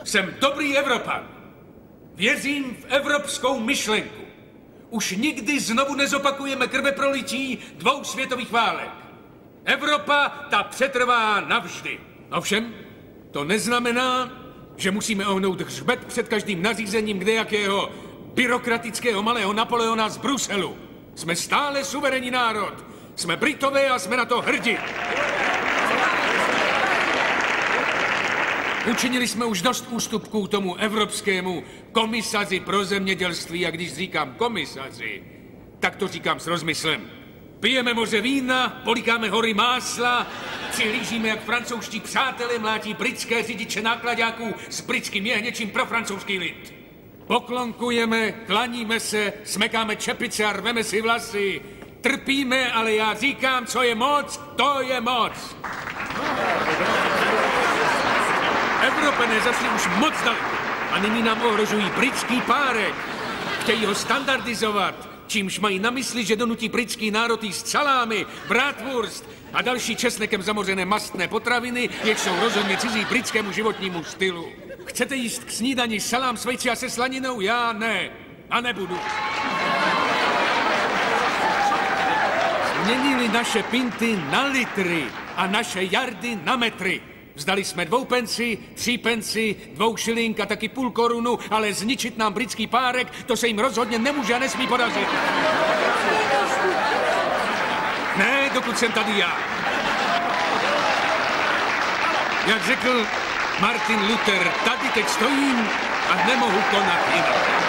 Jsem dobrý Evropan. Věřím v evropskou myšlenku. Už nikdy znovu nezopakujeme krveprolití 2 světových válek. Evropa ta přetrvá navždy. Ovšem, to neznamená, že musíme ohnout hřbet před každým nařízením kdejakého byrokratického malého Napoleona z Bruselu. Jsme stále suverénní národ. Jsme Britové a jsme na to hrdí. Učinili jsme už dost ústupků tomu evropskému komisaři pro zemědělství, a když říkám komisaři, tak to říkám s rozmyslem. Pijeme moře vína, polikáme hory másla, přihlížíme, jak francouzští přátelé mlátí britské řidiče nákladáků s britským jehněčím pro francouzský lid. Poklonkujeme, klaníme se, smekáme čepice a rveme si vlasy. Trpíme, ale já říkám, co je moc, to je moc. Evropané zašli už moc daleko a nyní nám ohrožují britský párek. Chtějí ho standardizovat, čímž mají na mysli, že donutí britský národ jíst salámy, bratwurst a další česnekem zamořené mastné potraviny, jež jsou rozhodně cizí britskému životnímu stylu. Chcete jíst k snídani salám s vejci a se slaninou? Já ne. A nebudu. Změnili naše pinty na litry a naše jardy na metry. Vzdali jsme 2 penci, 3 penci, 2 šilink a taky půl korunu, ale zničit nám britský párek, to se jim rozhodně nemůže a nesmí podařit. Ne, dokud jsem tady já. Jak řekl Martin Luther, tady teď stojím a nemohu konat jinak.